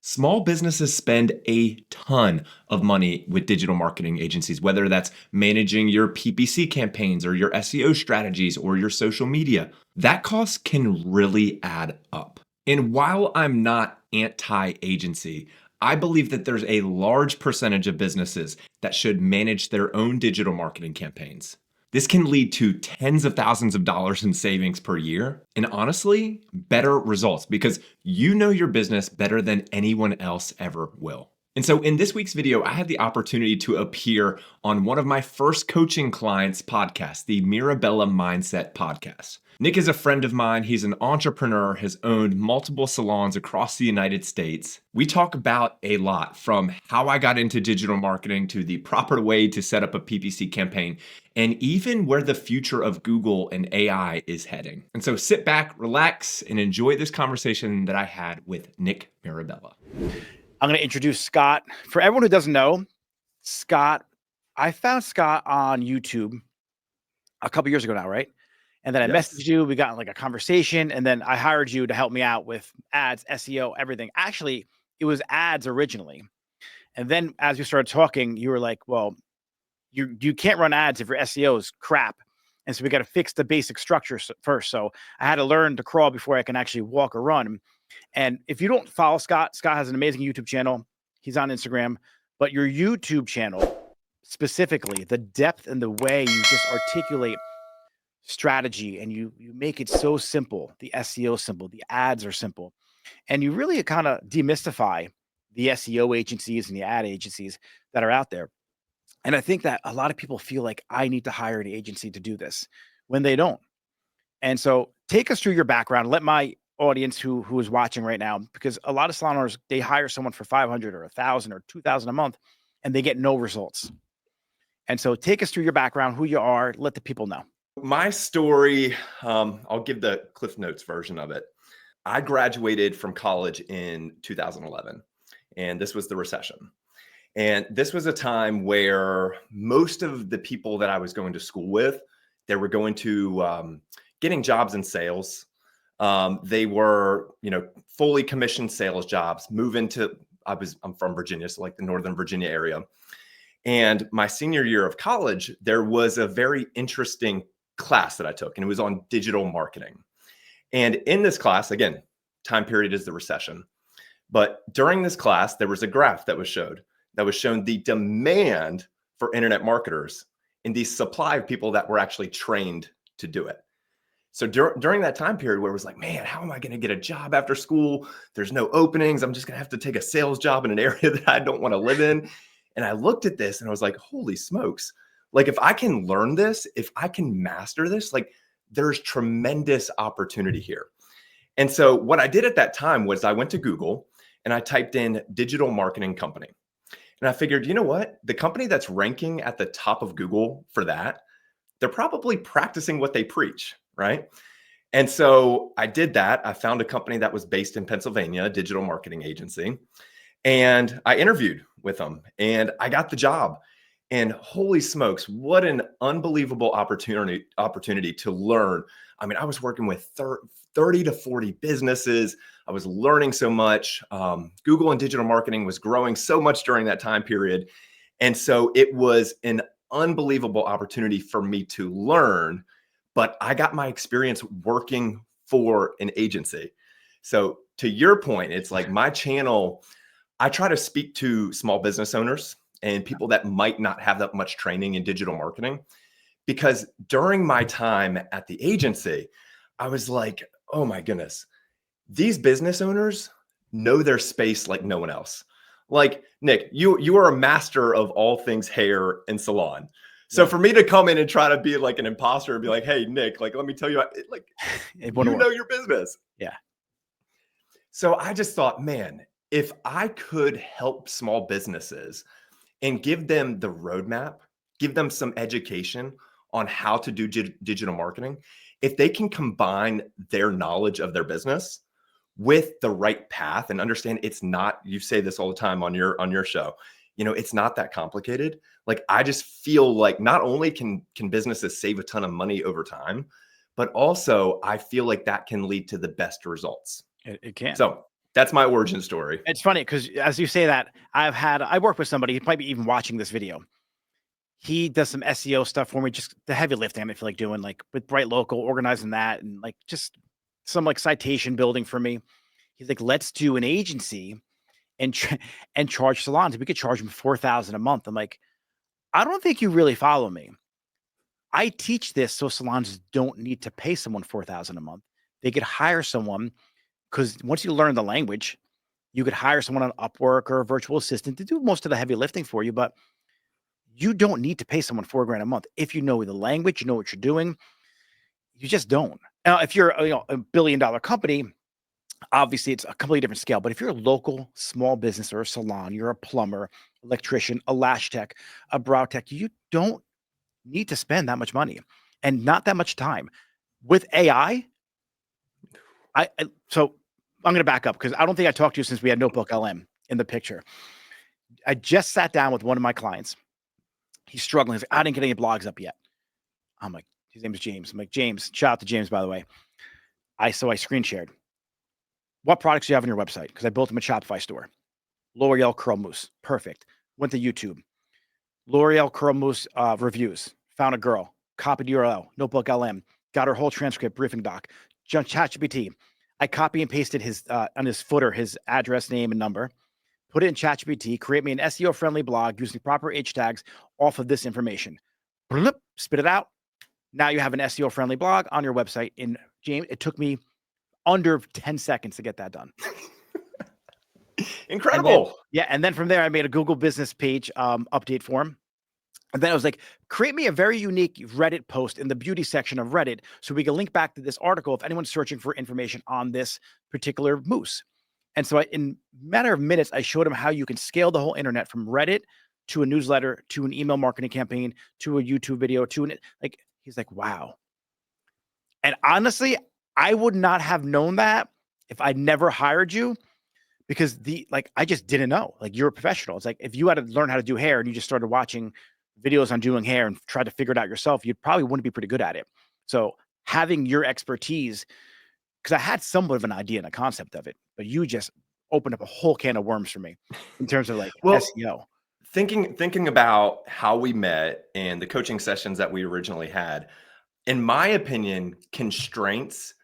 Small businesses spend a ton of money with digital marketing agencies, whether that's managing your PPC campaigns or your SEO strategies or your social media. That cost can really add up. And while I'm not anti agency, I believe that there's a large percentage of businesses that should manage their own digital marketing campaigns. This can lead to tens of thousands of dollars in savings per year, and honestly, better results because you know your business better than anyone else ever will. And so in this week's video, I had the opportunity to appear on one of my first coaching clients' podcasts, the Mirabella Mindset podcast. Nick is a friend of mine. He's an entrepreneur, has owned multiple salons across the United States. We talk about a lot, from how I got into digital marketing to the proper way to set up a PPC campaign, and even where the future of Google and AI is heading. And so sit back, relax, and enjoy this conversation that I had with Nick Mirabella. I'm going to introduce Scott. For everyone who doesn't know, Scott, I found Scott on YouTube a couple years ago now, right? And then I messaged you, we got like a conversation, and then I hired you to help me out with ads, SEO, everything. Actually, it was ads originally. And then as we started talking, you were like, well, you can't run ads if your SEO is crap. And so we got to fix the basic structure first. So I had to learn to crawl before I can actually walk or run. And if you don't follow Scott, Scott has an amazing YouTube channel. He's on Instagram, but your YouTube channel specifically, the depth and the way you just articulate strategy, and you make it so simple. The SEO simple, the ads are simple, and you really kind of demystify the SEO agencies and the ad agencies that are out there. And I think that a lot of people feel like I need to hire an agency to do this when they don't. And so take us through your background. Let my audience who is watching right now, because a lot of salon owners, they hire someone for 500 or 1,000 or 2,000 a month, and they get no results. And so take us through your background, who you are, let the people know. My story, I'll give the Cliff Notes version of it. I graduated from college in 2011, and this was the recession. And this was a time where most of the people that I was going to school with, they were going to getting jobs in sales. They were, fully commissioned sales jobs. I'm from Virginia, so like the Northern Virginia area. And my senior year of college, there was a very interesting class that I took, and it was on digital marketing. And in this class, again, time period is the recession. But during this class, there was a graph that was shown the demand for internet marketers and the supply of people that were actually trained to do it. So during that time period where it was like, man, how am I going to get a job after school? There's no openings. I'm just going to have to take a sales job in an area that I don't want to live in. And I looked at this and I was like, holy smokes. Like, if I can learn this, if I can master this, like, there's tremendous opportunity here. And so what I did at that time was I went to Google and I typed in digital marketing company. And I figured, you know what? The company that's ranking at the top of Google for that, they're probably practicing what they preach, right? And so I did that. I found a company that was based in Pennsylvania, a digital marketing agency, and I interviewed with them and I got the job. And holy smokes, what an unbelievable opportunity to learn. I mean, I was working with 30 to 40 businesses. I was learning so much. Google and digital marketing was growing so much during that time period. And so it was an unbelievable opportunity for me to learn, but I got my experience working for an agency. So to your point, it's like my channel, I try to speak to small business owners and people that might not have that much training in digital marketing, because during my time at the agency, I was like, oh my goodness, these business owners know their space like no one else. Like, Nick, you are a master of all things hair and salon. So for me to come in and try to be like an imposter and be like, hey, Nick, like, let me tell you, like, you know your business. Yeah. So I just thought, man, if I could help small businesses and give them the roadmap, give them some education on how to do digital marketing, if they can combine their knowledge of their business with the right path and understand it's not, you say this all the time on your show, it's not that complicated. Like, I just feel like not only can businesses save a ton of money over time, but also I feel like that can lead to the best results. It can. So That's my origin story. It's funny because as you say that, I worked with somebody, he might be even watching this video. He does some SEO stuff for me, just the heavy lifting I feel like doing, like with Bright Local, organizing that, and like just some like citation building for me. He's like, let's do an agency and and charge salons. We could charge them $4,000 a month. I'm like, I don't think you really follow me. I teach this so salons don't need to pay someone $4,000 a month. They could hire someone because once you learn the language, you could hire someone on Upwork or a virtual assistant to do most of the heavy lifting for you. But you don't need to pay someone $4,000 a month if you know the language, you know what you're doing. You just don't. Now, if you're a billion-dollar company, obviously it's a completely different scale. But if you're a local small business or a salon, you're a plumber, electrician, a lash tech, a brow tech, you don't need to spend that much money and not that much time. With AI, so I'm going to back up because I don't think I talked to you since we had Notebook LM in the picture. I just sat down with one of my clients. He's struggling. He's like, I didn't get any blogs up yet. I'm like, his name is James. I'm like, James, shout out to James, by the way. I screen shared. What products do you have on your website? Because I built him a Shopify store. L'Oreal Curl Mousse. Perfect. Went to YouTube. L'Oreal Curl Mousse reviews. Found a girl. Copied URL. Notebook LM. Got her whole transcript, briefing doc. ChatGPT. I copy and pasted his on his footer, his address, name, and number. Put it in ChatGPT. Create me an SEO-friendly blog using proper H tags off of this information. Bloop, spit it out. Now you have an SEO-friendly blog on your website. In James, it took me under 10 seconds to get that done. Incredible. And then from there, I made a Google business page update for him. And then I was like, create me a very unique Reddit post in the beauty section of Reddit so we can link back to this article if anyone's searching for information on this particular mousse. And so in a matter of minutes, I showed him how you can scale the whole internet from Reddit to a newsletter, to an email marketing campaign, to a YouTube video, he's like, wow. And honestly, I would not have known that if I never hired you because I just didn't know. Like, you're a professional. It's like if you had to learn how to do hair and you just started watching videos on doing hair and tried to figure it out yourself, you probably wouldn't be pretty good at it. So having your expertise, because I had somewhat of an idea and a concept of it, but you just opened up a whole can of worms for me in terms of SEO. Thinking about how we met and the coaching sessions that we originally had, in my opinion, constraints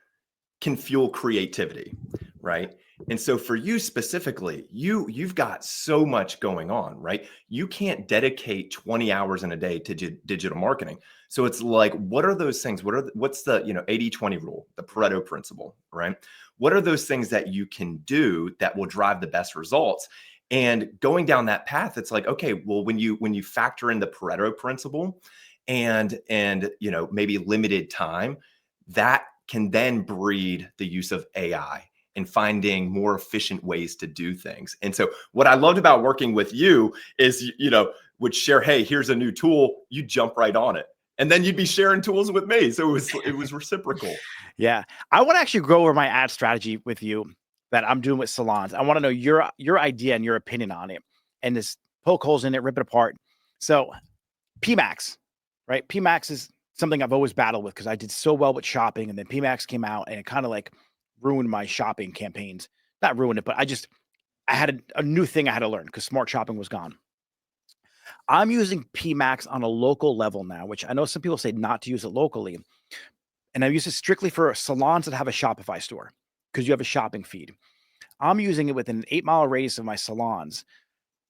can fuel creativity, right? And so for you specifically, you've got so much going on, right? You can't dedicate 20 hours in a day to digital marketing. So it's like, what are those things? What's the 80-20 rule, the Pareto principle, right? What are those things that you can do that will drive the best results? And going down that path, it's like, okay, well, when you factor in the Pareto principle and maybe limited time, that can then breed the use of AI and finding more efficient ways to do things. And so what I loved about working with you is, would share, hey, here's a new tool, you jump right on it. And then you'd be sharing tools with me. So it was reciprocal. Yeah. I want to actually go over my ad strategy with you that I'm doing with salons. I want to know your idea and your opinion on it, and just poke holes in it, rip it apart. So PMax, right? PMax is something I've always battled with because I did so well with shopping, and then PMax came out and it kind of like ruined my shopping campaigns. Not ruined it, but I had a new thing I had to learn because smart shopping was gone. I'm using PMax on a local level now, which I know some people say not to use it locally. And I use it strictly for salons that have a Shopify store because you have a shopping feed. I'm using it within an 8-mile radius of my salons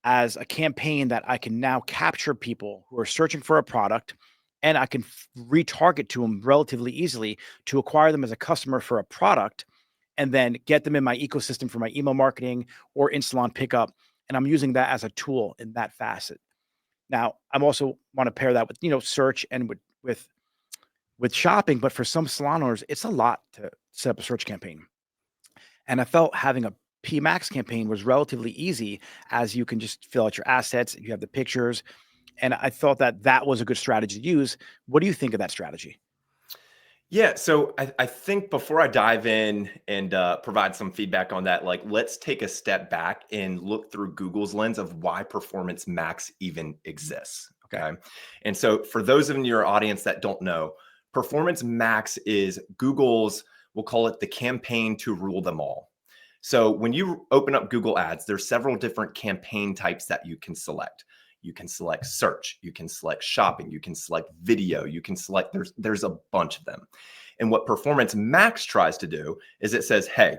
as a campaign that I can now capture people who are searching for a product, and I can retarget to them relatively easily to acquire them as a customer for a product, and then get them in my ecosystem for my email marketing or in-salon pickup. And I'm using that as a tool in that facet. Now, I'm also want to pair that with, search and with shopping, but for some salon owners, it's a lot to set up a search campaign. And I felt having a PMax campaign was relatively easy, as you can just fill out your assets, you have the pictures. And I thought that was a good strategy to use. What do you think of that strategy? Yeah, so I think before I dive in and provide some feedback on that, let's take a step back and look through Google's lens of why Performance Max even exists. Okay. And so for those of your audience that don't know, Performance Max is Google's, we'll call it the campaign to rule them all. So when you open up Google Ads, there's several different campaign types that you can select. You can select search, you can select shopping, you can select video, you can select, there's a bunch of them. And what Performance Max tries to do is it says, hey,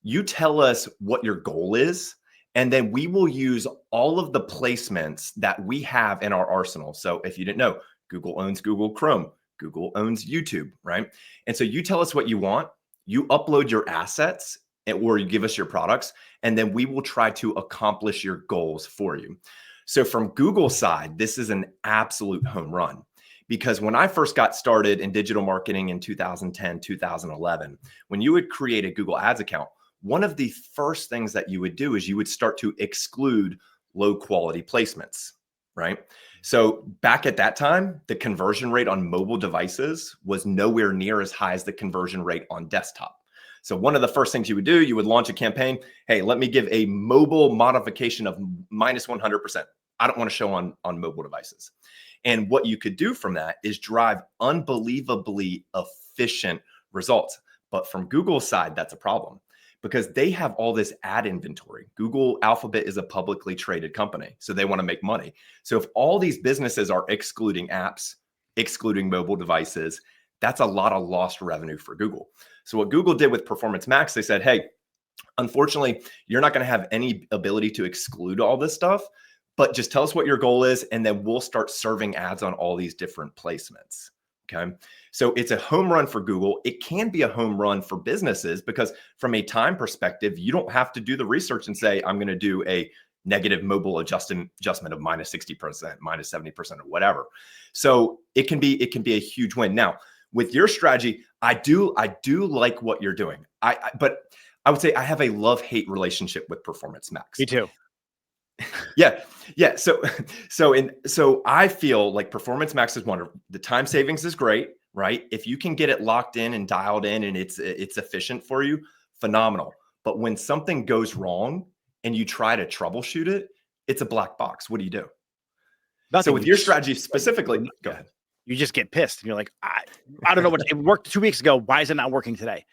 you tell us what your goal is, and then we will use all of the placements that we have in our arsenal. So if you didn't know, Google owns Google Chrome, Google owns YouTube, right? And so you tell us what you want, you upload your assets, or you give us your products, and then we will try to accomplish your goals for you. So from Google's side, this is an absolute home run. Because when I first got started in digital marketing in 2010, 2011, when you would create a Google Ads account, one of the first things that you would do is you would start to exclude low quality placements, right? So back at that time, the conversion rate on mobile devices was nowhere near as high as the conversion rate on desktop. So one of the first things you would do, you would launch a campaign. Hey, let me give a mobile modification of minus 100%. I don't want to show on mobile devices. And what you could do from that is drive unbelievably efficient results. But from Google's side, that's a problem because they have all this ad inventory. Google Alphabet is a publicly traded company, so they want to make money. So if all these businesses are excluding apps, excluding mobile devices, that's a lot of lost revenue for Google. So what Google did with Performance Max, they said, hey, unfortunately, you're not going to have any ability to exclude all this stuff, but just tell us what your goal is, and then we'll start serving ads on all these different placements. Okay. So it's a home run for Google. It can be a home run for businesses because from a time perspective, you don't have to do the research and say, I'm going to do a negative mobile adjustment of minus 60%, minus 70%, or whatever. So it can be a huge win. Now, with your strategy, I do like what you're doing. But I would say I have a love-hate relationship with Performance Max. Me too. Yeah. So I feel like Performance Max is wonderful. The time savings is great, right? If you can get it locked in and dialed in and it's efficient for you, phenomenal. But when something goes wrong and you try to troubleshoot it, it's a black box. What do you do? Nothing. So with your strategy specifically, go ahead. You just get pissed and you're like, I don't know what it worked 2 weeks ago. Why is it not working today?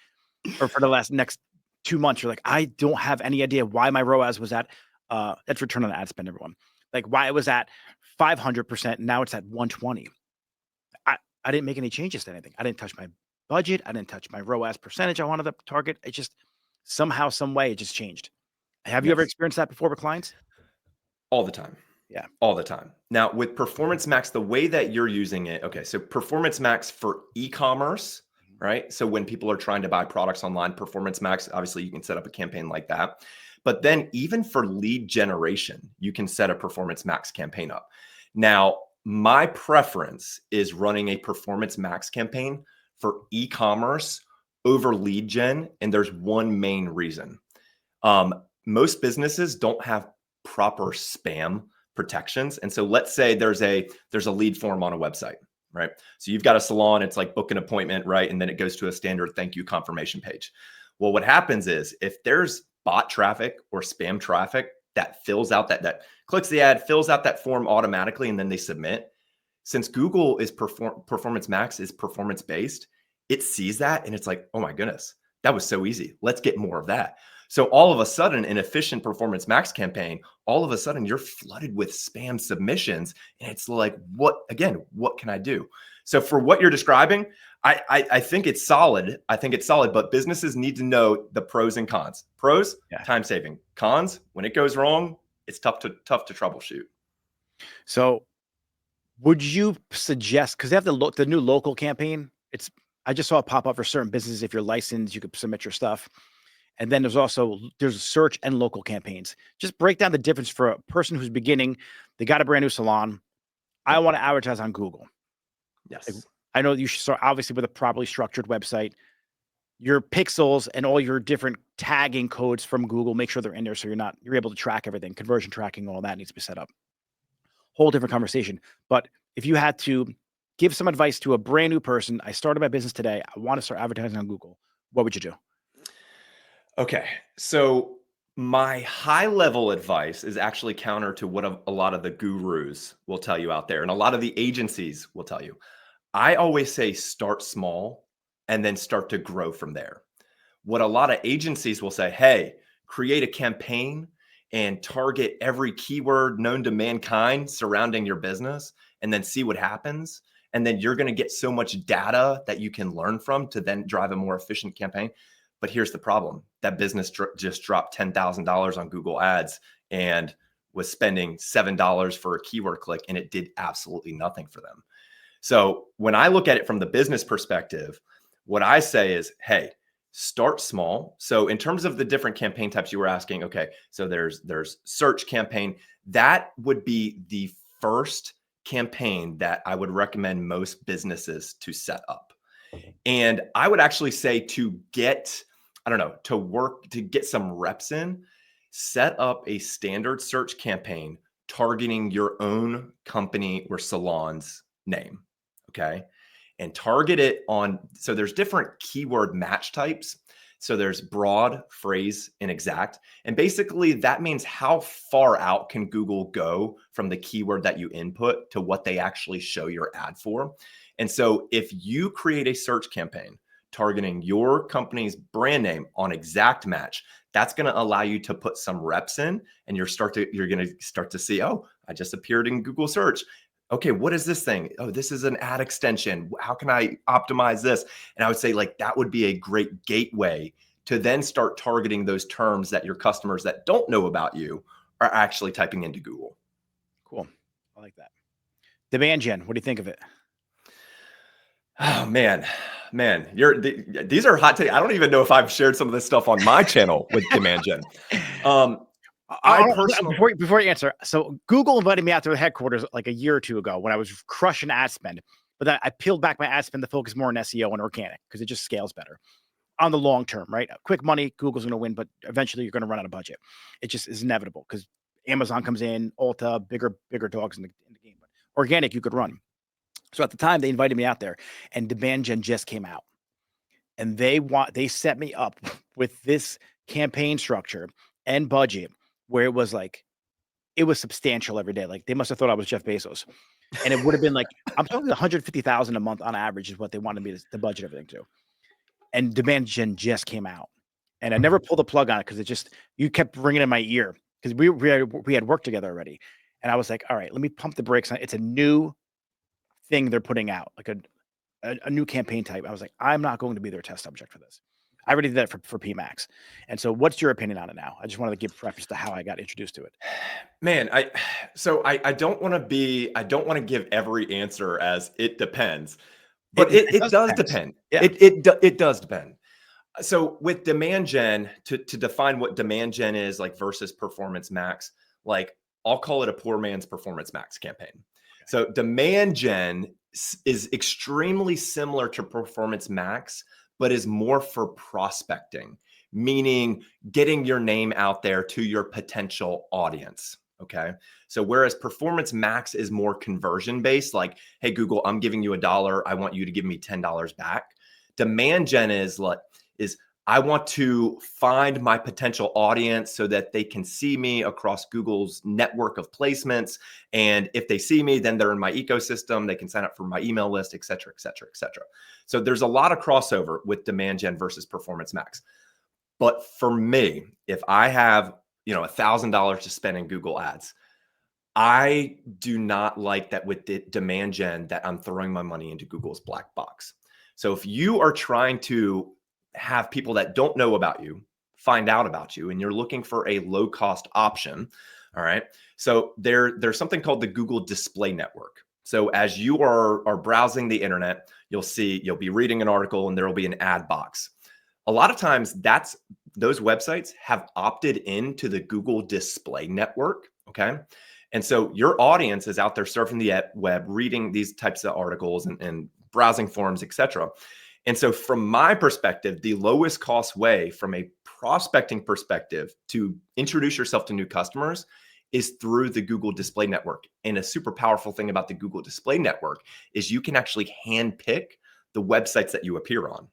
Or for the next 2 months, you're like, I don't have any idea why my ROAS was at that's return on ad spend, everyone. Like why it was at 500%. Now it's at 120. I didn't make any changes to anything. I didn't touch my budget. I didn't touch my ROAS percentage I wanted to target. It just somehow, some way, it just changed. Have you ever experienced that before with clients? All the time. Yeah. All the time. Now with Performance Max, the way that you're using it, okay, so Performance Max for e-commerce, right? So when people are trying to buy products online, Performance Max, obviously you can set up a campaign like that. But then even for lead generation, you can set a Performance Max campaign up. Now, my preference is running a Performance Max campaign for e-commerce over lead gen. And there's one main reason. Most businesses don't have proper spam protections. And so let's say there's a lead form on a website, right? So you've got a salon, it's like book an appointment, right? And then it goes to a standard thank you confirmation page. Well, what happens is if there's bot traffic or spam traffic that fills out that clicks the ad, fills out that form automatically, and then they submit. Since Google is Performance Max is performance based, it sees that and it's like, oh my goodness, that was so easy. Let's get more of that. So all of a sudden, an efficient Performance Max campaign, all of a sudden you're flooded with spam submissions. And it's like, what can I do? So for what you're describing, I think it's solid. But businesses need to know the pros and cons. Pros, time saving. Cons, when it goes wrong, it's tough to troubleshoot. So would you suggest, because they have the new local campaign, I just saw it pop up for certain businesses. If you're licensed, you could submit your stuff. And then there's search and local campaigns. Just break down the difference for a person who's beginning. They got a brand new salon. I want to advertise on Google. Yes. Like, I know you should start obviously with a properly structured website. Your pixels and all your different tagging codes from Google, make sure they're in there so you're able to track everything. Conversion tracking, all that needs to be set up. Whole different conversation. But if you had to give some advice to a brand new person, I started my business today, I want to start advertising on Google, what would you do? Okay. So my high level advice is actually counter to what a lot of the gurus will tell you out there. And a lot of the agencies will tell you. I always say start small and then start to grow from there. What a lot of agencies will say, hey, create a campaign and target every keyword known to mankind surrounding your business and then see what happens. And then you're going to get so much data that you can learn from to then drive a more efficient campaign. But here's the problem. That business just dropped $10,000 on Google Ads and was spending $7 for a keyword click, and it did absolutely nothing for them. So when I look at it from the business perspective, what I say is, hey, start small. So in terms of the different campaign types you were asking, okay, so there's search campaign. That would be the first campaign that I would recommend most businesses to set up. And I would actually say to get, to get some reps in, set up a standard search campaign targeting your own company or salon's name. Okay. And target it on, so there's different keyword match types. So there's broad, phrase, and exact. And basically that means how far out can Google go from the keyword that you input to what they actually show your ad for. And so if you create a search campaign targeting your company's brand name on exact match, that's going to allow you to put some reps in, and you're going to start to see, oh, I just appeared in Google search. Okay, what is this thing? Oh, this is an ad extension. How can I optimize this? And I would say like that would be a great gateway to then start targeting those terms that your customers that don't know about you are actually typing into Google. Cool. I like that. Demand gen. What do you think of it? Oh man, these are hot takes. I don't even know if I've shared some of this stuff on my channel with demand gen. I personally, before you answer, so Google invited me out to the headquarters like a year or two ago when I was crushing ad spend, but then I peeled back my ad spend to focus more on SEO and organic because it just scales better on the long term, right? Quick money, Google's going to win, but eventually you're going to run out of budget. It just is inevitable because Amazon comes in, Ulta, bigger dogs in the game. But organic, you could run. So at the time, they invited me out there, and demand gen just came out, and they set me up with this campaign structure and budget where it was substantial every day. Like they must have thought I was Jeff Bezos, and it would have been like I'm talking 150,000 a month on average is what they wanted me to budget everything to. And demand gen just came out, and I never pulled the plug on it because you kept ringing in my ear because we had worked together already, and I was like, all right, let me pump the brakes on it. It's a new thing they're putting out, like a new campaign type. I was like, I'm not going to be their test subject for this. I already did that for PMax. And so what's your opinion on it now? I just wanted to give preface to how I got introduced to it. Man, I don't want to give every answer as it depends, but it does depend. Yeah. It does depend. So with demand gen, to define what demand gen is like versus performance max, like I'll call it a poor man's performance max campaign. So demand gen is extremely similar to performance max, but is more for prospecting, meaning getting your name out there to your potential audience. Okay. So whereas performance max is more conversion based, like, hey, Google, I'm giving you $1. I want you to give me $10 back. Demand gen is I want to find my potential audience so that they can see me across Google's network of placements. And if they see me, then they're in my ecosystem. They can sign up for my email list, et cetera, et cetera, et cetera. So there's a lot of crossover with demand gen versus performance max. But for me, if I have, $1,000 to spend in Google ads, I do not like that with the demand gen that I'm throwing my money into Google's black box. So if you are trying to have people that don't know about you find out about you and you're looking for a low cost option, all right, so there's something called the Google Display Network. So as you are browsing the internet, you'll be reading an article and there will be an ad box. A lot of times those websites have opted into the Google Display Network, okay? And so your audience is out there surfing the web, reading these types of articles and browsing forums, et cetera. And so from my perspective, the lowest cost way from a prospecting perspective to introduce yourself to new customers is through the Google Display Network. And a super powerful thing about the Google Display Network is you can actually handpick the websites that you appear on.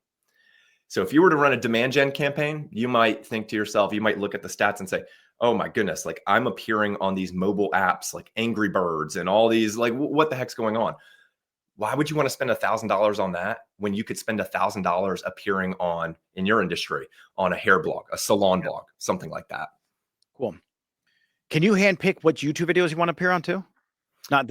So if you were to run a demand gen campaign, you might think to yourself, you might look at the stats and say, oh my goodness, like I'm appearing on these mobile apps like Angry Birds and all these, like what the heck's going on? Why would you want to spend $1,000 on that when you could spend $1,000 appearing on, in your industry, on a hair blog, a salon blog, something like that? Cool. Can you handpick what YouTube videos you want to appear on too? Not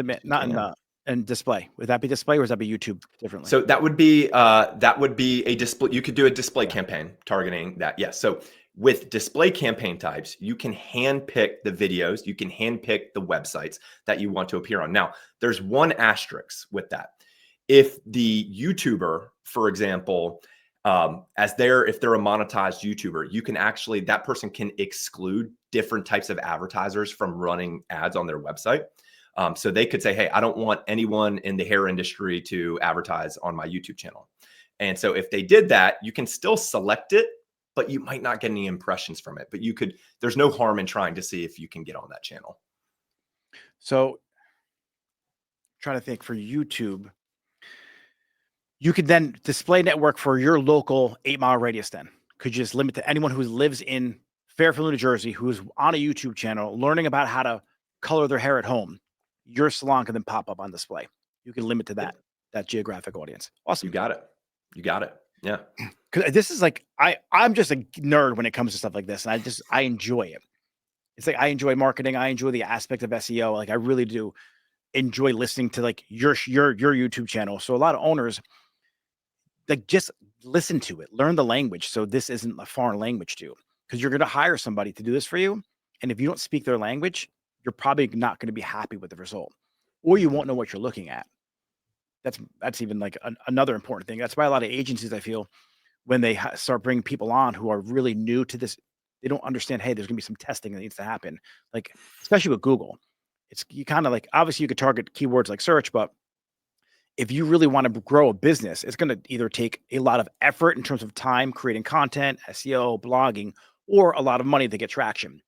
in display. Would that be display or would that be YouTube differently? So that would be a display. You could do a display campaign targeting that. Yes. So with display campaign types, you can handpick the videos, you can handpick the websites that you want to appear on. Now, there's one asterisk with that. If the YouTuber, for example, if they're a monetized YouTuber, you can actually, that person can exclude different types of advertisers from running ads on their website. So they could say, hey, I don't want anyone in the hair industry to advertise on my YouTube channel. And so if they did that, you can still select it, but you might not get any impressions from it. But there's no harm in trying to see if you can get on that channel. So trying to think for YouTube, you could then display network for your local 8-mile radius then. Could you just limit to anyone who lives in Fairfield, New Jersey, who's on a YouTube channel, learning about how to color their hair at home? Your salon can then pop up on display. You can limit to that geographic audience. Awesome. You got it. Yeah. Because this is like, I'm just a nerd when it comes to stuff like this. And I enjoy it. It's like, I enjoy marketing. I enjoy the aspect of SEO. Like I really do enjoy listening to like your YouTube channel. So a lot of owners like just listen to it, learn the language. So this isn't a foreign language to you, because you're going to hire somebody to do this for you. And if you don't speak their language, you're probably not going to be happy with the result, or you won't know what you're looking at. That's even like another important thing. That's why a lot of agencies, I feel, when they start bringing people on who are really new to this, they don't understand, hey, there's going to be some testing that needs to happen. Like, especially with Google, you kind of like, obviously you could target keywords like search, but if you really want to grow a business, it's going to either take a lot of effort in terms of time, creating content, SEO, blogging, or a lot of money to get traction.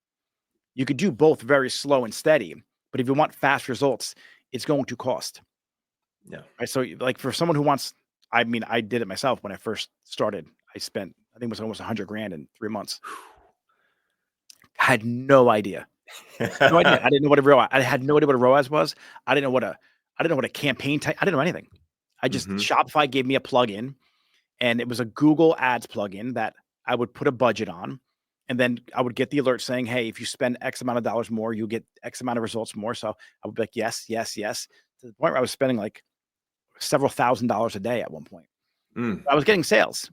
You could do both very slow and steady, but if you want fast results, it's going to cost. Yeah. Right. So like for someone who wants, I mean, I did it myself when I first started. I think it was almost $100,000 in 3 months. I had no idea. No idea. I didn't know what a ROAS. I had no idea what a ROAS was. I didn't know what a campaign type. I didn't know anything. I just Shopify gave me a plugin, and it was a Google Ads plugin that I would put a budget on. And then I would get the alert saying, hey, if you spend X amount of dollars more, you'll get X amount of results more. So I would be like, yes, yes, yes. To the point where I was spending like several $1,000s a day at one point. I was getting sales,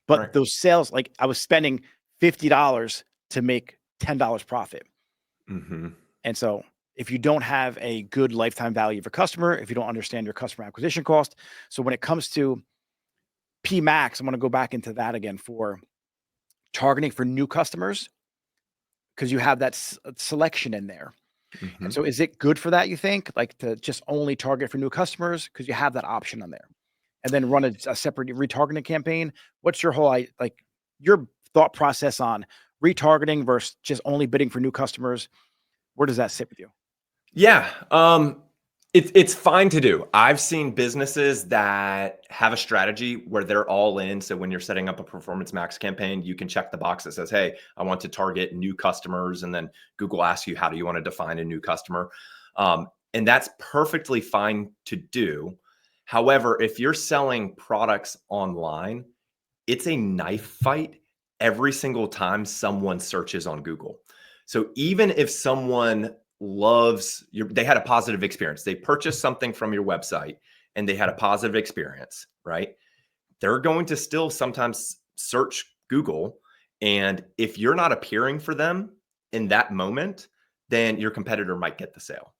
but those sales, like I was spending $50 to make $10 profit. And so if you don't have a good lifetime value of a customer, if you don't understand your customer acquisition cost. So when it comes to PMax, I'm going to go back into that again for targeting for new customers, because you have that selection in there. And so is it good for that, you think, like to just only target for new customers because you have that option on there, and then run a separate retargeting campaign? What's your whole your thought process on retargeting versus just only bidding for new customers? Where does that sit with you? Yeah. It's fine to do. I've seen businesses that have a strategy where they're all in. So when you're setting up a Performance Max campaign, you can check the box that says, hey, I want to target new customers. And then Google asks you, how do you want to define a new customer? And that's perfectly fine to do. However, if you're selling products online, it's a knife fight every single time someone searches on Google. So even if someone they had a positive experience, they purchased something from your website and they had a positive experience, right? They're going to still sometimes search Google. And if you're not appearing for them in that moment, then your competitor might get the sale.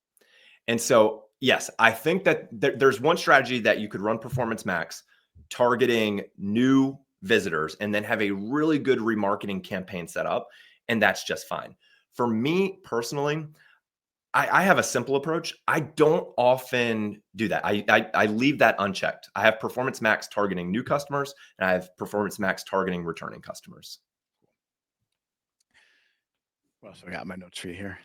And so, yes, I think that there's one strategy that you could run Performance Max targeting new visitors and then have a really good remarketing campaign set up. And that's just fine. For me personally, I have a simple approach. I don't often do that. I leave that unchecked. I have Performance Max targeting new customers, and I have Performance Max targeting returning customers. Well, so I got my notes for you here.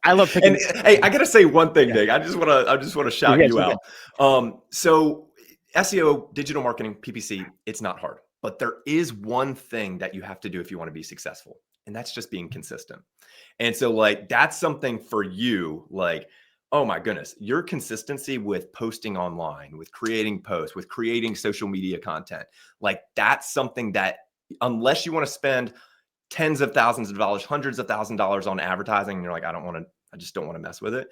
I love picking. And hey, I gotta say one thing, Nick. I just want to shout you out. So SEO, digital marketing, PPC, it's not hard, but there is one thing that you have to do if you want to be successful, and that's just being consistent. And so like, that's something for you. Like, Oh my goodness. Your consistency with posting online, with creating posts, with creating social media content, like that's something that unless you want to spend tens of thousands of dollars, hundreds of thousands of dollars on advertising, and you're like, I just don't want to mess with it.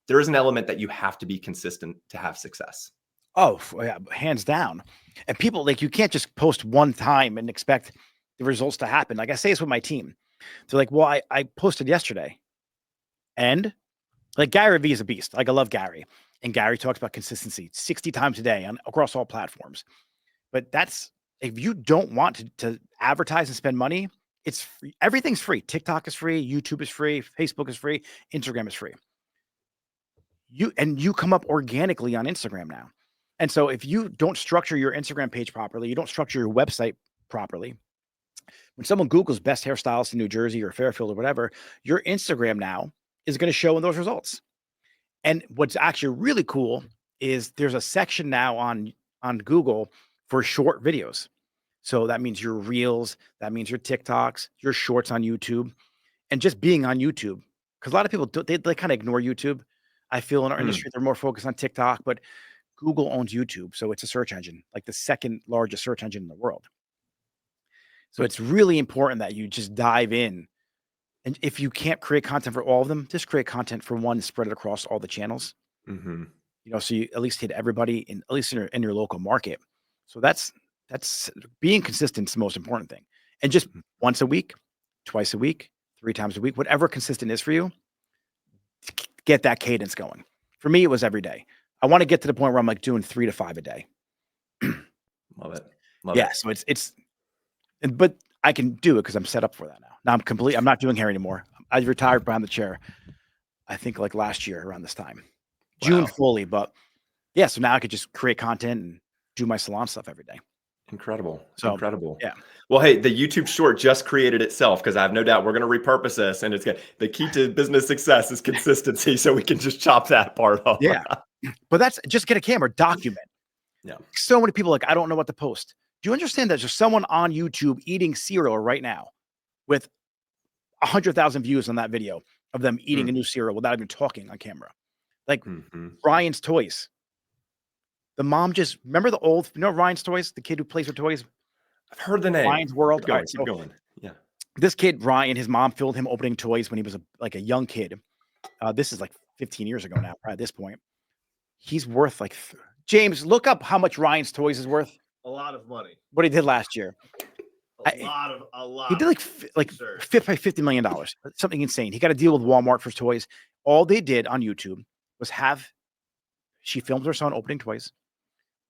There is an element that you have to be consistent to have success. Oh, yeah, hands down. And people like you can't just post one time and expect the results to happen. Like I say this with my team. They're like, well, I posted yesterday. And like Gary Vee is a beast. Like I love Gary. And Gary talks about consistency 60 times a day across all platforms. But that's if you don't want to advertise and spend money, it's free. Everything's free. TikTok is free, YouTube is free, Facebook is free, Instagram is free. You come up organically on Instagram now. And so if you don't structure your Instagram page properly, you don't structure your website properly. When someone Googles best hairstylist in New Jersey or Fairfield or whatever, your Instagram now is going to show in those results. And what's actually really cool is there's a section now on Google for short videos. So that means your reels, that means your TikToks, your shorts on YouTube, and just being on YouTube. Because a lot of people they kind of ignore YouTube. I feel in our industry they're more focused on TikTok, but Google owns YouTube, so it's a search engine, like the second largest search engine in the world. So it's really important that you just dive in. And if you can't create content for all of them, just create content for one, spread it across all the channels. Mm-hmm. So you at least hit everybody at least in your local market. So that's being consistent is the most important thing. And just once a week, twice a week, 3 times a week, whatever consistent is for you, get that cadence going. For me, it was every day. I want to get to the point where I'm like doing 3 to 5 a day. Love it. Yeah. So but I can do it because I'm set up for that now. Now I'm not doing hair anymore. I retired behind the chair, I think like last year around this time. June fully, but yeah, so now I could just create content and do my salon stuff every day. Incredible. So, incredible. Yeah. Well, hey, the YouTube short just created itself because I have no doubt we're going to repurpose this. And it's good. The key to business success is consistency. So we can just chop that part off. Yeah. But that's just get a camera, document. Yeah. So many people like, I don't know what to post. Do you understand that there's someone on YouTube eating cereal right now with 100,000 views on that video of them eating a new cereal without even talking on camera? Like Ryan's Toys. The mom just remember the old, Ryan's Toys, the kid who plays with toys. I've heard the name. Ryan's World. Keep going. Yeah. This kid, Ryan, his mom filmed him opening toys when he was a young kid. This is like 15 years ago now, at this point. He's worth like, James, look up how much Ryan's Toys is worth. A lot of money. What he did last year. A lot. He did like $50 million. Something insane. He got a deal with Walmart for toys. All they did on YouTube was she filmed her son opening toys,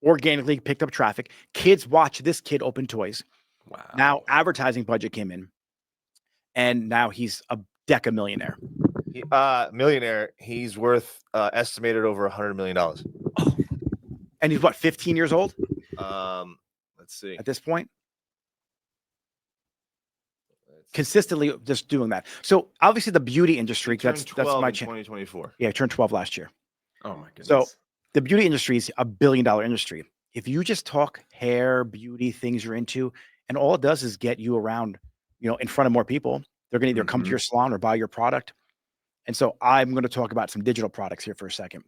organically picked up traffic. Kids watch this kid open toys. Wow. Now advertising budget came in, and now he's a deca millionaire. Millionaire. He's worth estimated over $100 million. Oh. And he's what, 15 years old? Let's see. At this point, consistently just doing that. So obviously the beauty industry, that's my chance. 2024. Yeah, I turned 12 last year. Oh my goodness. So the beauty industry is $1 billion industry. If you just talk hair, beauty, things you're into, and all it does is get you around, in front of more people, they're going to either come to your salon or buy your product. And so I'm going to talk about some digital products here for a second,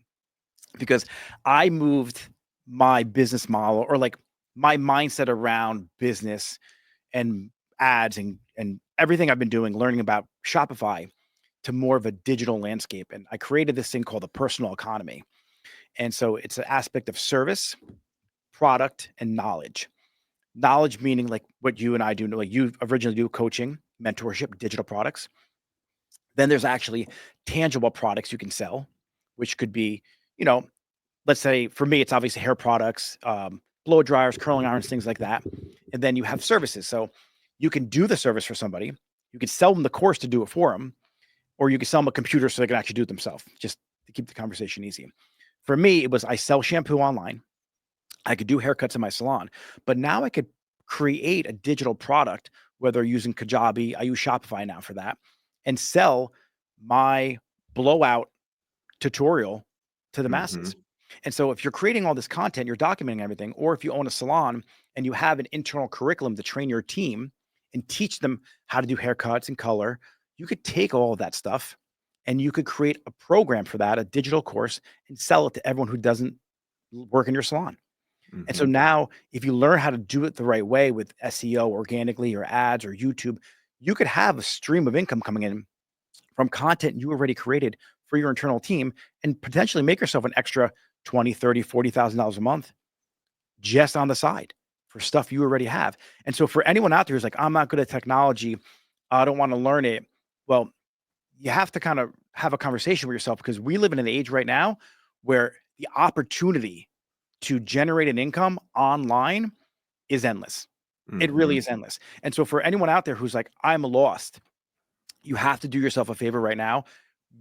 because I moved my business model or like my mindset around business and ads and everything I've been doing, learning about Shopify, to more of a digital landscape. And I created this thing called the personal economy. And so it's an aspect of service, product, and knowledge. Knowledge meaning like what you and I do, like you originally do coaching, mentorship, digital products. Then there's actually tangible products you can sell, which could be, let's say for me, it's obviously hair products, blow dryers, curling irons, things like that. And then you have services. So you can do the service for somebody. You can sell them the course to do it for them, or you can sell them a computer so they can actually do it themselves, just to keep the conversation easy. For me, it was I sell shampoo online. I could do haircuts in my salon, but now I could create a digital product, whether using Kajabi, I use Shopify now for that, and sell my blowout tutorial to the masses. And so if you're creating all this content, you're documenting everything, or if you own a salon and you have an internal curriculum to train your team and teach them how to do haircuts and color, you could take all of that stuff and you could create a program for that, a digital course, and sell it to everyone who doesn't work in your salon. And so now if you learn how to do it the right way with SEO organically or ads or YouTube, you could have a stream of income coming in from content you already created for your internal team and potentially make yourself an extra 20, 30, $40,000 a month just on the side for stuff you already have. And so for anyone out there who's like, I'm not good at technology, I don't want to learn it. Well, you have to kind of have a conversation with yourself because we live in an age right now where the opportunity to generate an income online is endless. It really is endless. And so for anyone out there who's like, I'm lost, you have to do yourself a favor right now.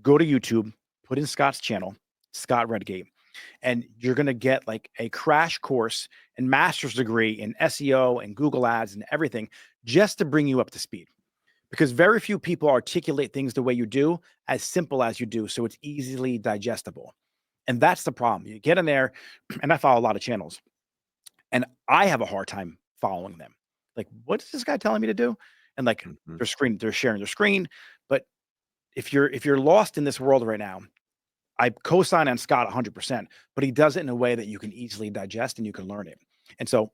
Go to YouTube, put in Scott's channel, Scott Redgate, and you're going to get like a crash course and master's degree in SEO and Google ads and everything just to bring you up to speed. Because very few people articulate things the way you do, as simple as you do. So it's easily digestible. And that's the problem. You get in there, and I follow a lot of channels, and I have a hard time following them. Like, what is this guy telling me to do? And like they're sharing their screen. But if you're lost in this world right now, I co-sign on Scott 100%, but he does it in a way that you can easily digest and you can learn it. And so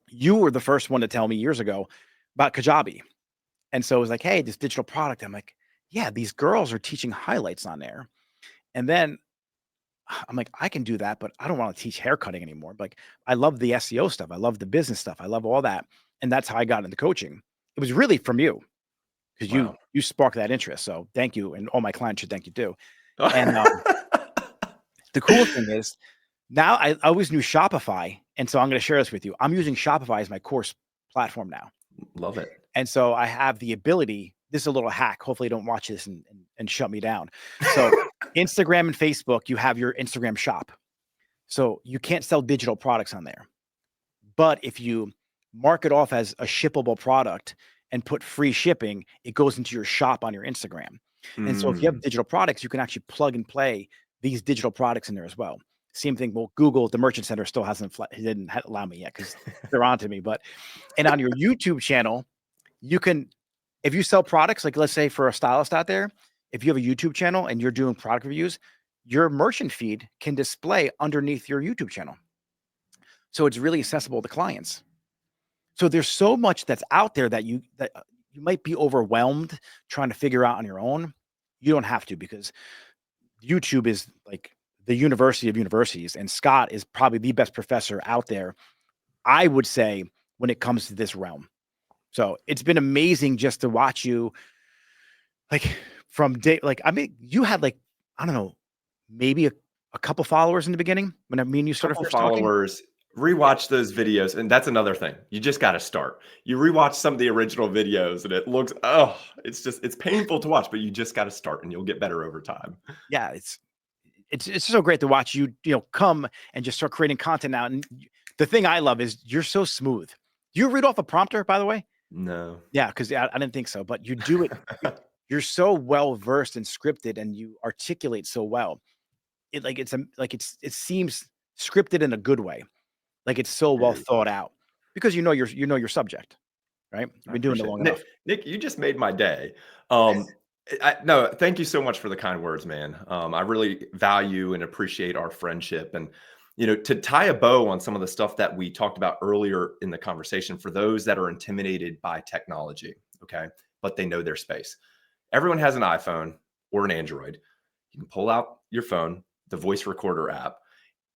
you were the first one to tell me years ago about Kajabi. And so it was like, hey, this digital product. I'm like, yeah, these girls are teaching highlights on there. And then I'm like, I can do that, but I don't want to teach haircutting anymore. Like, I love the SEO stuff. I love the business stuff. I love all that. And that's how I got into coaching. It was really from you because you sparked that interest. So thank you. And all my clients should thank you too. And the cool thing is now I always knew Shopify. And so I'm going to share this with you. I'm using Shopify as my course platform now. Love it. And so I have the ability, this is a little hack. Hopefully you don't watch this and shut me down. So Instagram and Facebook, you have your Instagram shop. So you can't sell digital products on there. But if you mark it off as a shippable product and put free shipping, it goes into your shop on your Instagram. And so if you have digital products, you can actually plug and play these digital products in there as well. Same thing. Well, Google, the Merchant Center still didn't allow me yet because they're on to me. And on your YouTube channel, you can, if you sell products, like let's say for a stylist out there, if you have a YouTube channel and you're doing product reviews, your merchant feed can display underneath your YouTube channel. So it's really accessible to clients. So there's so much that's out there that you might be overwhelmed trying to figure out on your own. You don't have to, because YouTube is like the university of universities, and Scott is probably the best professor out there, I would say, when it comes to this realm. So it's been amazing just to watch you, like from day, like, I mean, you had like, I don't know, maybe a couple followers in the beginning when I mean you started first followers. Talking? Rewatch those videos, and that's another thing. You just got to start. You rewatch some of the original videos, and it looks, it's painful to watch, but you just got to start, and you'll get better over time. Yeah, it's so great to watch you, come and just start creating content now. And the thing I love is you're so smooth. Do you read off a prompter, by the way? No. Yeah, because I didn't think so, but you do it. You're so well versed and scripted, and you articulate so well. It seems scripted in a good way. Like it's so well thought out because you know your subject, right? You've been doing it long enough. Nick, you just made my day. No, thank you so much for the kind words, man. I really value and appreciate our friendship, and to tie a bow on some of the stuff that we talked about earlier in the conversation. For those that are intimidated by technology, okay, but they know their space. Everyone has an iPhone or an Android. You can pull out your phone, the voice recorder app,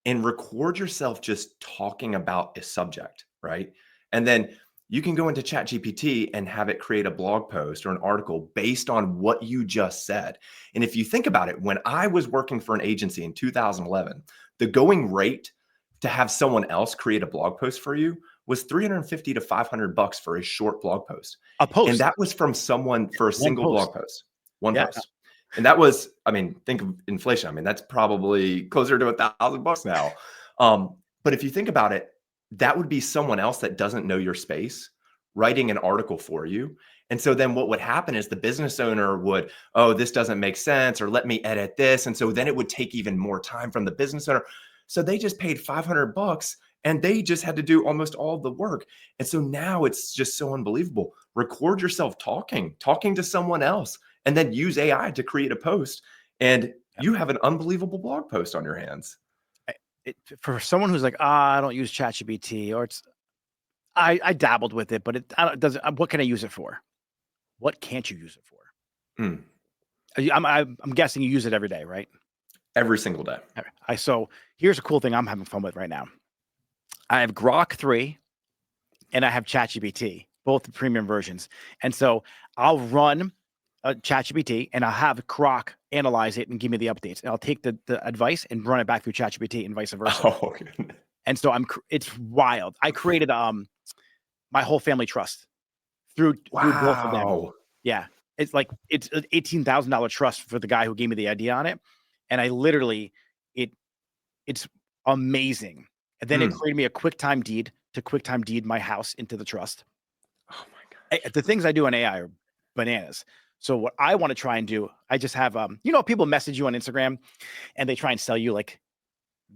and record yourself just talking about a subject, right? And then you can go into ChatGPT and have it create a blog post or an article based on what you just said. And if you think about it, when I was working for an agency in 2011, the going rate to have someone else create a blog post for you was $350 to $500 for a short blog post. A post. And that was from someone for a single blog post. One post. And that was, think of inflation. That's probably closer to $1,000 now. But if you think about it, that would be someone else that doesn't know your space writing an article for you. And so then what would happen is the business owner would, this doesn't make sense, or let me edit this. And so then it would take even more time from the business owner. So they just paid $500 and they just had to do almost all of the work. And so now it's just so unbelievable. Record yourself talking to someone else and then use AI to create a post, and you have an unbelievable blog post on your hands. For someone who's like, I don't use ChatGPT, or I dabbled with it, but it doesn't. What can I use it for? What can't you use it for? Mm. I'm guessing you use it every day, right? Every single day. So here's a cool thing I'm having fun with right now. I have Grok 3 and I have ChatGPT, both the premium versions. And so I'll run ChatGPT and I'll have Grok analyze it and give me the updates. And I'll take the advice and run it back through ChatGPT and vice versa. Oh, goodness. And so it's wild. I created my whole family trust through both of them. Wow. Yeah. It's like it's an $18,000 trust for the guy who gave me the idea on it. And I literally it's amazing. And then it created me a QuickTime deed to QuickTime deed my house into the trust. Oh my God. The things I do on AI are bananas. So what I want to try and do, I just have people message you on Instagram and they try and sell you like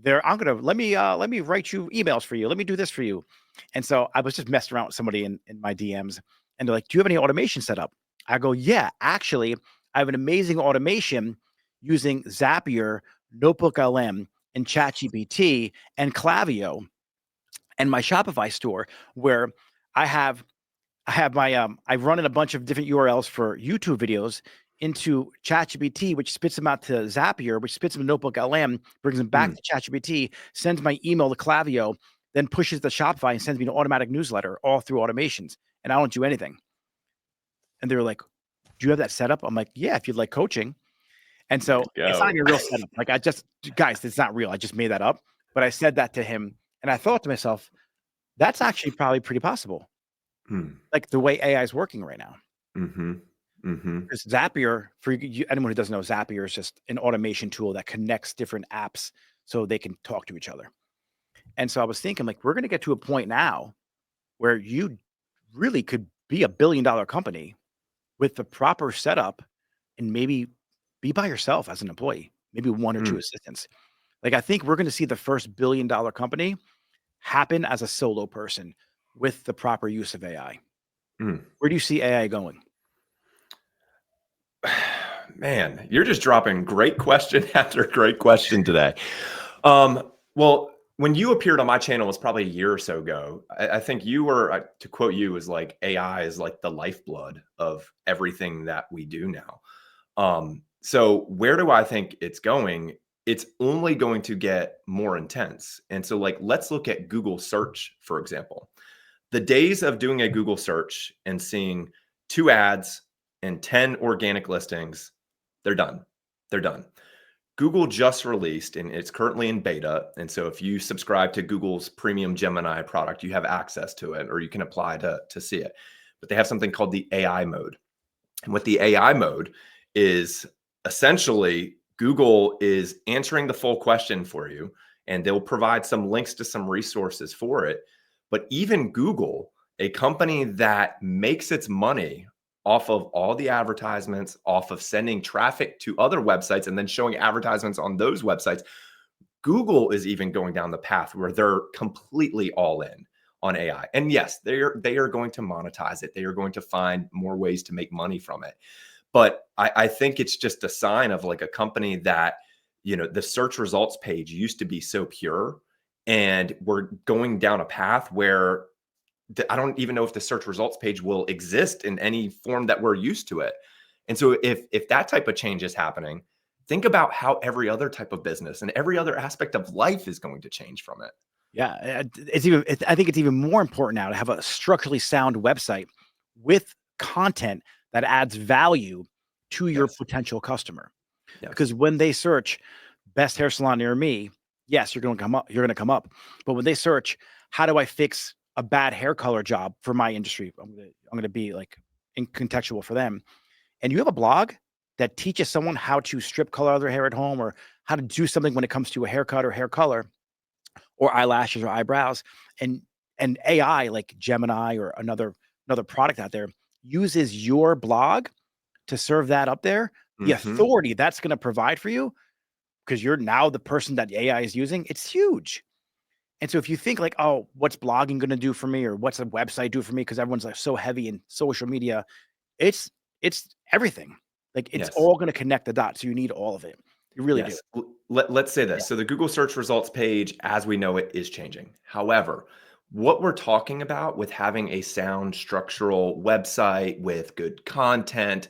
let me write you emails for you. Let me do this for you. And so I was just messing around with somebody in my DMs and they're like, do you have any automation set up? I go, yeah, actually, I have an amazing automation using Zapier, Notebook LM, and ChatGPT and Klaviyo and my Shopify store where I have my I run in a bunch of different URLs for YouTube videos into ChatGPT, which spits them out to Zapier, which spits them to Notebook LM, brings them back to ChatGPT, sends my email to Klaviyo, then pushes the Shopify and sends me an automatic newsletter all through automations. And I don't do anything. And they were like, do you have that set up? I'm like, yeah, if you'd like coaching. And so it's not even a real setup. Like guys, it's not real. I just made that up. But I said that to him and I thought to myself, that's actually probably pretty possible. Like the way AI is working right now. Because Zapier, for anyone who doesn't know, Zapier is just an automation tool that connects different apps so they can talk to each other. And so I was thinking, like, we're going to get to a point now where you really could be $1 billion company with the proper setup and maybe be by yourself as an employee, maybe one or two assistants. Like, I think we're going to see the first $1 billion company happen as a solo person with the proper use of AI. Where do you see AI going? Man, you're just dropping great question after great question today. Well, when you appeared on my channel, it was probably a year or so ago. I think you were, to quote you, was like, AI is like the lifeblood of everything that we do now. So where do I think it's going? It's only going to get more intense. And so like, let's look at Google search, for example. The days of doing a Google search and seeing 2 ads and 10 organic listings, they're done. They're done. Google just released, and it's currently in beta. And so if you subscribe to Google's premium Gemini product, you have access to it, or you can apply to see it. But they have something called the AI mode. And what the AI mode is, essentially, Google is answering the full question for you, and they'll provide some links to some resources for it. But even Google, a company that makes its money off of all the advertisements, off of sending traffic to other websites and then showing advertisements on those websites, Google is even going down the path where they're completely all in on AI. And yes, they are going to monetize it. They are going to find more ways to make money from it. But I think it's just a sign of like a company that, the search results page used to be so pure, and we're going down a path where I don't even know if the search results page will exist in any form that we're used to it. And so if that type of change is happening, think about how every other type of business and every other aspect of life is going to change from it. Yeah, I think it's even more important now to have a structurally sound website with content that adds value to your potential customer. Yes. Because when they search best hair salon near me, yes, you're going to come up. You're going to come up. But when they search, how do I fix a bad hair color job for my industry? I'm going to be like contextual for them. And you have a blog that teaches someone how to strip color their hair at home, or how to do something when it comes to a haircut or hair color, or eyelashes or eyebrows, and AI like Gemini or another product out there uses your blog to serve that up there. The authority that's going to provide for you, because you're now the person that AI is using, it's huge. And so if you think like, oh, what's blogging going to do for me, or what's a website do for me? Because everyone's like so heavy in social media, it's everything. Like it's Yes. all going to connect the dots. So you need all of it. You really do. Yes. Let's say this. Yeah. So the Google search results page, as we know it, is changing. However, what we're talking about with having a sound structural website with good content,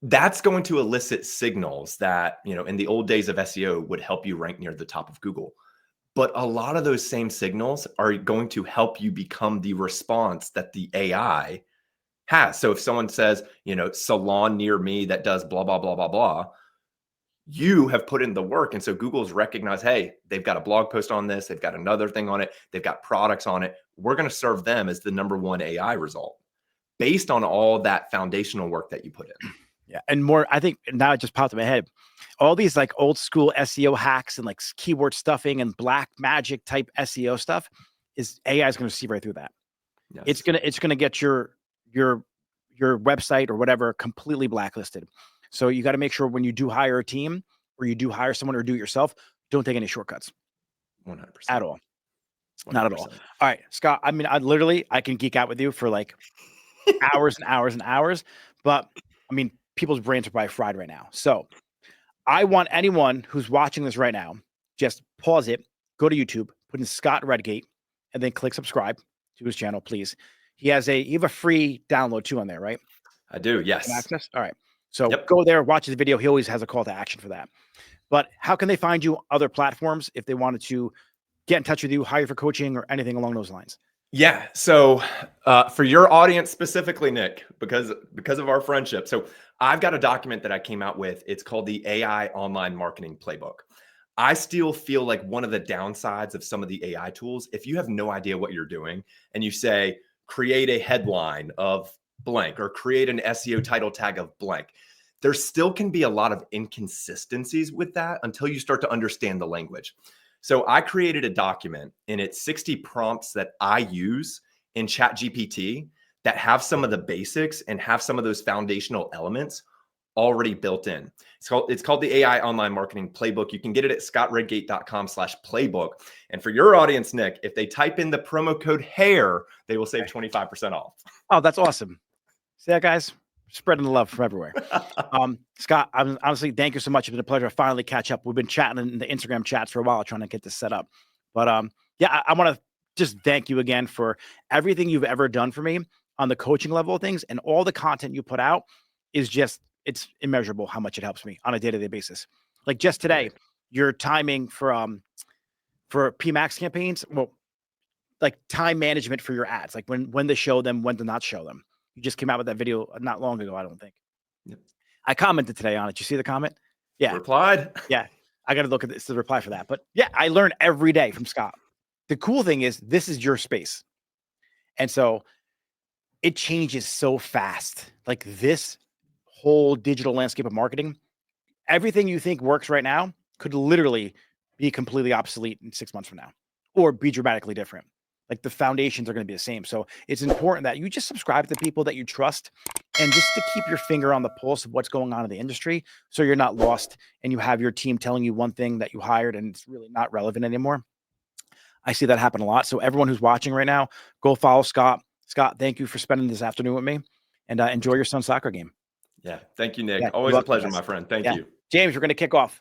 that's going to elicit signals that, in the old days of SEO would help you rank near the top of Google. But a lot of those same signals are going to help you become the response that the AI has. So if someone says, salon near me that does blah, blah, blah, blah, blah, you have put in the work. And so Google's recognized, hey, they've got a blog post on this. They've got another thing on it. They've got products on it. We're going to serve them as the #1 AI result based on all that foundational work that you put in. Yeah. And more, I think now it just popped in my head. All these like old school SEO hacks and like keyword stuffing and black magic type SEO stuff is AI is going to see right through that. Yes. It's gonna get your website or whatever completely blacklisted. So you got to make sure when you do hire a team or you do hire someone or do it yourself, don't take any shortcuts 100%. at all. 100%. Not at all. All right, Scott. I mean, I can geek out with you for like hours and hours and hours, but I mean, people's brains are probably fried right now. So I want anyone who's watching this right now, just pause it, go to YouTube, put in Scott Redgate, and then click subscribe to his channel, please. You have a free download too on there, right? I do. Yes. Access. All right. So Yep. go there, watch his video. He always has a call to action for that. But how can they find you other platforms if they wanted to get in touch with you, hire for coaching or anything along those lines? Yeah. So for your audience specifically, Nick, because of our friendship, so I've got a document that I came out with. It's called the AI Online Marketing Playbook. I still feel like one of the downsides of some of the AI tools, if you have no idea what you're doing and you say, create a headline of blank or create an SEO title tag of blank, there still can be a lot of inconsistencies with that until you start to understand the language. So I created a document and it's 60 prompts that I use in ChatGPT that have some of the basics and have some of those foundational elements already built in. It's called the AI Online Marketing Playbook. You can get it at scottredgate.com/playbook. And for your audience, Nick, if they type in the promo code HAIR, they will save 25% off. Oh, that's awesome. See that, guys? Spreading the love from everywhere. Scott, honestly, thank you so much. It's been a pleasure to finally catch up. We've been chatting in the Instagram chats for a while, trying to get this set up. But yeah, I want to just thank you again for everything you've ever done for me on the coaching level of things, and all the content you put out is just, it's immeasurable how much it helps me on a day-to-day basis. Like just today, your timing for PMax campaigns, well, like time management for your ads, like when to show them, when to not show them. You just came out with that video not long ago, I don't think. Yep. I commented today on it. You see the comment? Yeah. Replied. Yeah. I got to look at this, the reply for that. But yeah, I learn every day from Scott. The cool thing is this is your space. And so it changes so fast. Like this whole digital landscape of marketing, everything you think works right now could literally be completely obsolete in 6 months from now or be dramatically different. Like the foundations are going to be the same. So it's important that you just subscribe to people that you trust and just to keep your finger on the pulse of what's going on in the industry. So you're not lost and you have your team telling you one thing that you hired and it's really not relevant anymore. I see that happen a lot. So everyone who's watching right now, go follow Scott. Scott, thank you for spending this afternoon with me and enjoy your son's soccer game. Yeah. Thank you, Nick. Yeah, Always a pleasure, my friend. Thank you. James, we're going to kick off.